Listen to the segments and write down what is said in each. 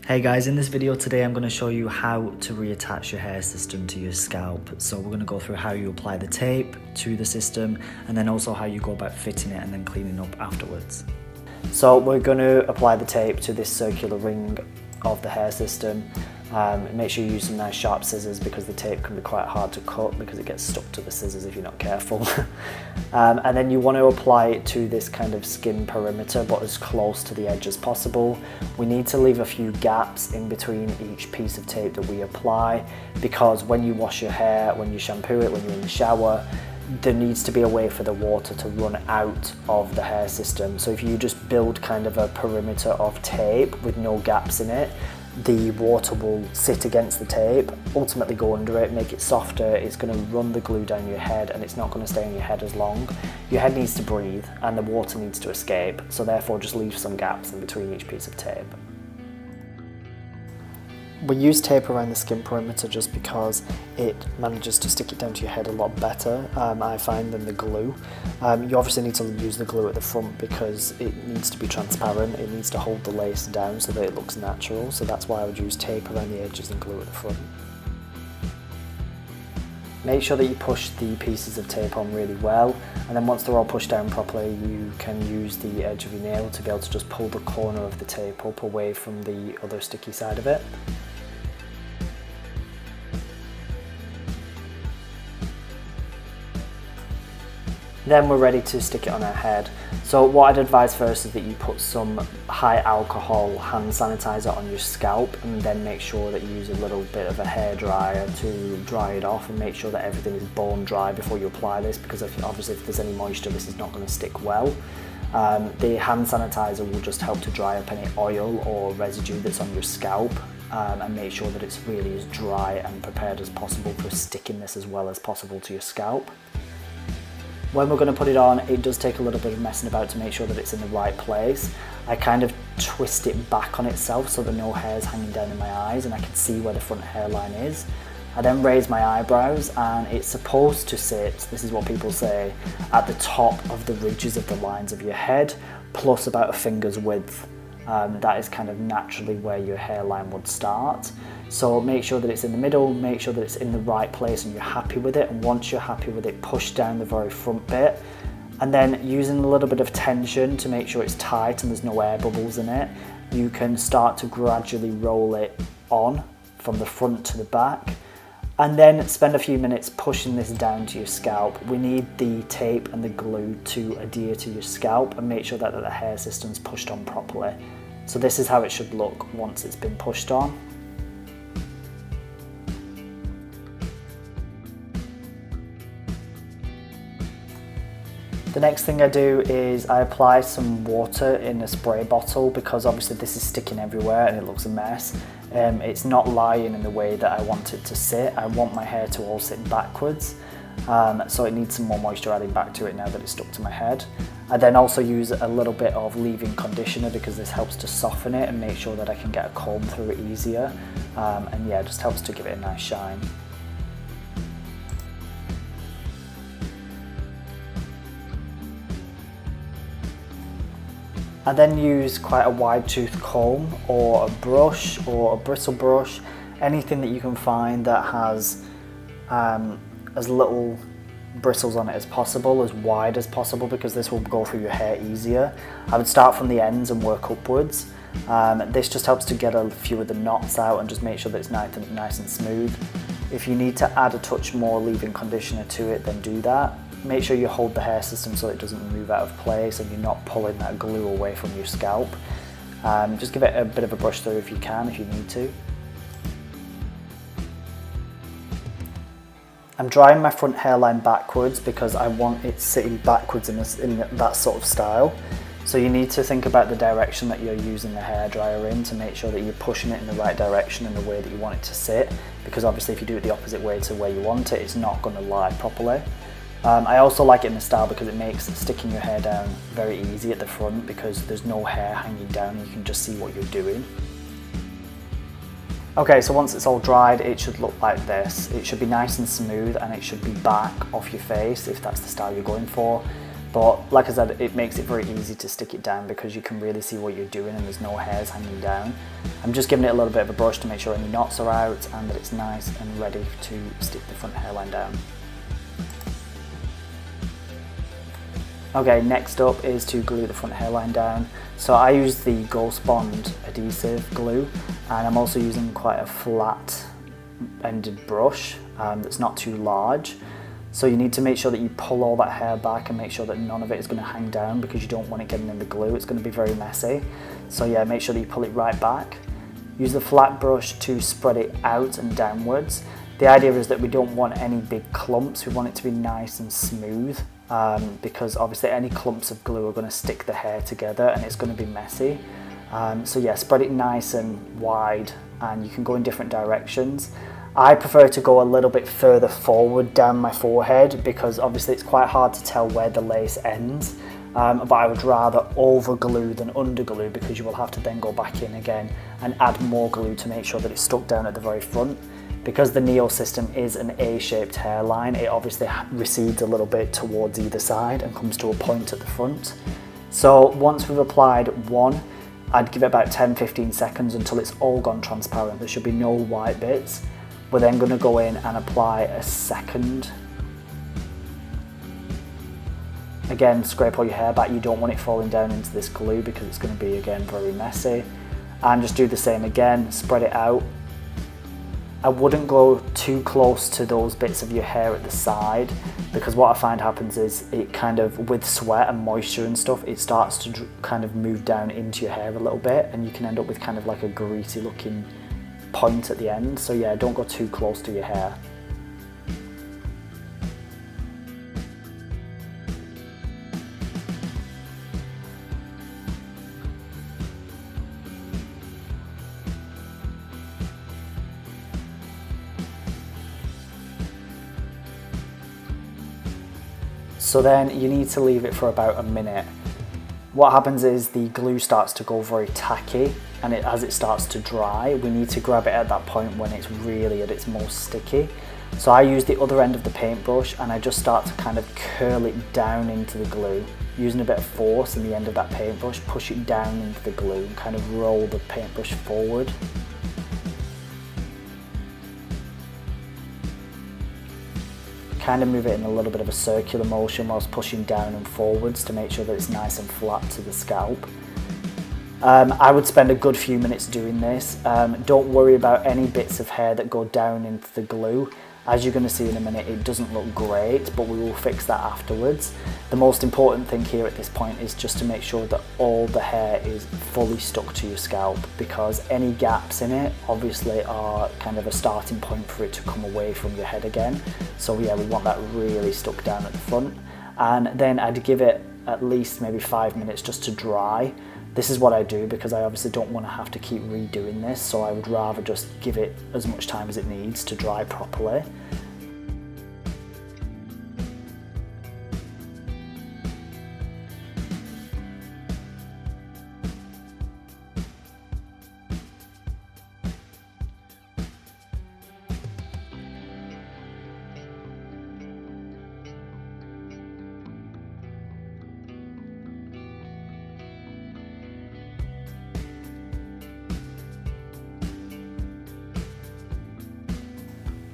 Hey guys, in this video today I'm going to show you how to reattach your hair system to your scalp. So we're going to go through how you apply the tape to the system and then also how you go about fitting it and then cleaning up afterwards. So we're going to apply the tape to this circular ring of the hair system. Make sure you use some nice sharp scissors because the tape can be quite hard to cut because it gets stuck to the scissors if you're not careful. And then you want to apply it to this kind of skin perimeter but as close to the edge as possible. We need to leave a few gaps in between each piece of tape that we apply because when you wash your hair, when you shampoo it, when you're in the shower, there needs to be a way for the water to run out of the hair system. So if you just build kind of a perimeter of tape with no gaps in it, the water will sit against the tape, ultimately go under it, make it softer, it's going to run the glue down your head and it's not going to stay on your head as long. Your head needs to breathe and the water needs to escape, so therefore just leave some gaps in between each piece of tape. We use tape around the skin perimeter just because it manages to stick it down to your head a lot better, I find, than the glue. You obviously need to use the glue at the front because it needs to be transparent, it needs to hold the lace down so that it looks natural, so that's why I would use tape around the edges and glue at the front. Make sure that you push the pieces of tape on really well, and then once they're all pushed down properly you can use the edge of your nail to be able to just pull the corner of the tape up away from the other sticky side of it. Then we're ready to stick it on our head. So what I'd advise first is that you put some high alcohol hand sanitizer on your scalp and then make sure that you use a little bit of a hairdryer to dry it off and make sure that everything is bone dry before you apply this, because obviously if there's any moisture this is not going to stick well. The hand sanitizer will just help to dry up any oil or residue that's on your scalp and make sure that it's really as dry and prepared as possible for sticking this as well as possible to your scalp. When we're going to put it on, it does take a little bit of messing about to make sure that it's in the right place. I kind of twist it back on itself so that no hair is hanging down in my eyes and I can see where the front hairline is. I then raise my eyebrows and it's supposed to sit, this is what people say, at the top of the ridges of the lines of your head, plus about a finger's width. That is kind of naturally where your hairline would start. So make sure that it's in the middle, make sure that it's in the right place and you're happy with it, and once you're happy with it, push down the very front bit and then using a little bit of tension to make sure it's tight and there's no air bubbles in it, you can start to gradually roll it on from the front to the back and then spend a few minutes pushing this down to your scalp. We need the tape and the glue to adhere to your scalp and make sure that the hair system's pushed on properly. So this is how it should look once it's been pushed on. The next thing I do is I apply some water in a spray bottle because obviously this is sticking everywhere and it looks a mess. It's not lying in the way that I want it to sit. I want my hair to all sit backwards, so it needs some more moisture adding back to it now that it's stuck to my head. I then also use a little bit of leave-in conditioner because this helps to soften it and make sure that I can get a comb through it easier, and yeah, it just helps to give it a nice shine. I then use quite a wide tooth comb or a brush or a bristle brush, anything that you can find that has as little bristles on it as possible, as wide as possible, because this will go through your hair easier. I would start from the ends and work upwards. This just helps to get a few of the knots out and just make sure that it's nice and smooth. If you need to add a touch more leave-in conditioner to it, then do that. Make sure you hold the hair system so it doesn't move out of place and you're not pulling that glue away from your scalp. Just give it a bit of a brush through if you can, if you need to. I'm drying my front hairline backwards because I want it sitting backwards in that sort of style. So you need to think about the direction that you're using the hairdryer in to make sure that you're pushing it in the right direction in the way that you want it to sit, because obviously if you do it the opposite way to where you want it, it's not going to lie properly. I also like it in the style because it makes sticking your hair down very easy at the front because there's no hair hanging down and you can just see what you're doing. Okay, so once it's all dried, it should look like this. It should be nice and smooth and it should be back off your face if that's the style you're going for. But like I said, it makes it very easy to stick it down because you can really see what you're doing and there's no hairs hanging down. I'm just giving it a little bit of a brush to make sure any knots are out and that it's nice and ready to stick the front hairline down. Okay, next up is to glue the front hairline down. So I use the Ghost Bond adhesive glue, and I'm also using quite a flat ended brush that's not too large. So you need to make sure that you pull all that hair back and make sure that none of it is going to hang down because you don't want it getting in the glue. It's going to be very messy. So yeah, make sure that you pull it right back. Use the flat brush to spread it out and downwards. The idea is that we don't want any big clumps. We want it to be nice and smooth because obviously any clumps of glue are going to stick the hair together and it's going to be messy. So yeah, spread it nice and wide, and you can go in different directions. I prefer to go a little bit further forward down my forehead because obviously it's quite hard to tell where the lace ends, but I would rather over glue than under glue because you will have to then go back in again and add more glue to make sure that it's stuck down at the very front. Because the Neo system is an A-shaped hairline, it obviously recedes a little bit towards either side and comes to a point at the front. So once we've applied one, I'd give it about 10-15 seconds until it's all gone transparent. There should be no white bits. We're then going to go in and apply a second. Again, scrape all your hair back. You don't want it falling down into this glue because it's going to be, again, very messy. And just do the same again, spread it out. I wouldn't go too close to those bits of your hair at the side because what I find happens is it kind of, with sweat and moisture and stuff, it starts to kind of move down into your hair a little bit and you can end up with kind of like a greasy looking point at the end. So yeah, don't go too close to your hair. So then you need to leave it for about a minute. What happens is the glue starts to go very tacky, and as it starts to dry, we need to grab it at that point when it's really at its most sticky. So I use the other end of the paintbrush and I just start to kind of curl it down into the glue. Using a bit of force in the end of that paintbrush, push it down into the glue and kind of roll the paintbrush forward. Kind of move it in a little bit of a circular motion whilst pushing down and forwards to make sure that it's nice and flat to the scalp. I would spend a good few minutes doing this. Don't worry about any bits of hair that go down into the glue. As you're going to see in a minute, it doesn't look great, but we will fix that afterwards. The most important thing here at this point is just to make sure that all the hair is fully stuck to your scalp, because any gaps in it obviously are kind of a starting point for it to come away from your head again. So yeah, we want that really stuck down at the front. And then I'd give it at least maybe 5 minutes just to dry. This is what I do because I obviously don't want to have to keep redoing this, so I would rather just give it as much time as it needs to dry properly.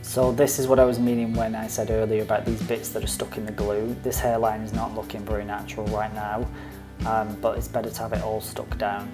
So this is what I was meaning when I said earlier about these bits that are stuck in the glue. This hairline is not looking very natural right now, but it's better to have it all stuck down.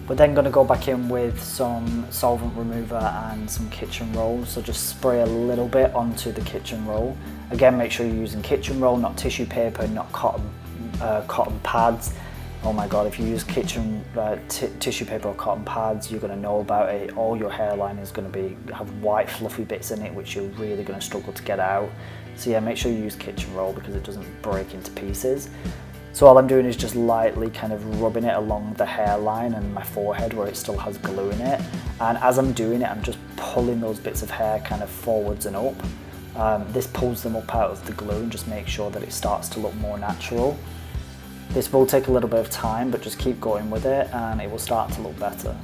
We're then going to go back in with some solvent remover and some kitchen roll. So just spray a little bit onto the kitchen roll. Again, make sure you're using kitchen roll, not tissue paper, not cotton pads. Oh my god, if you use kitchen tissue paper or cotton pads, you're going to know about it. All your hairline is going to have white fluffy bits in it, which you're really going to struggle to get out. So yeah, make sure you use kitchen roll because it doesn't break into pieces. So all I'm doing is just lightly kind of rubbing it along the hairline and my forehead where it still has glue in it. And as I'm doing it, I'm just pulling those bits of hair kind of forwards and up. This pulls them up out of the glue and just makes sure that it starts to look more natural. This will take a little bit of time, but just keep going with it and it will start to look better.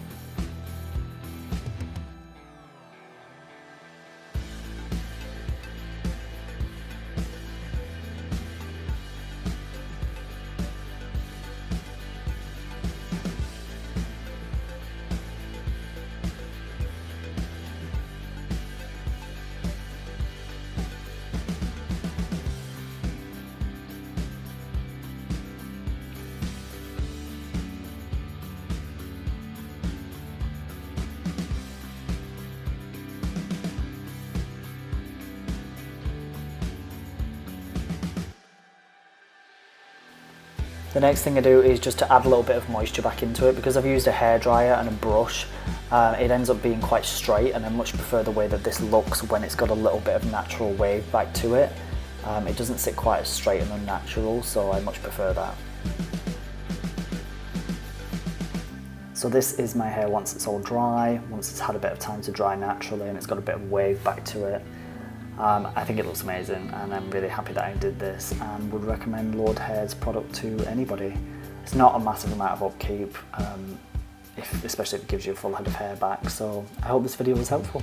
The next thing I do is just to add a little bit of moisture back into it. Because I've used a hairdryer and a brush, it ends up being quite straight, and I much prefer the way that this looks when it's got a little bit of natural wave back to it. It doesn't sit quite as straight and unnatural, so I much prefer that. So this is my hair once it's all dry, once it's had a bit of time to dry naturally and it's got a bit of wave back to it. I think it looks amazing and I'm really happy that I did this and would recommend Lordhair's product to anybody. It's not a massive amount of upkeep, especially if it gives you a full head of hair back, so I hope this video was helpful.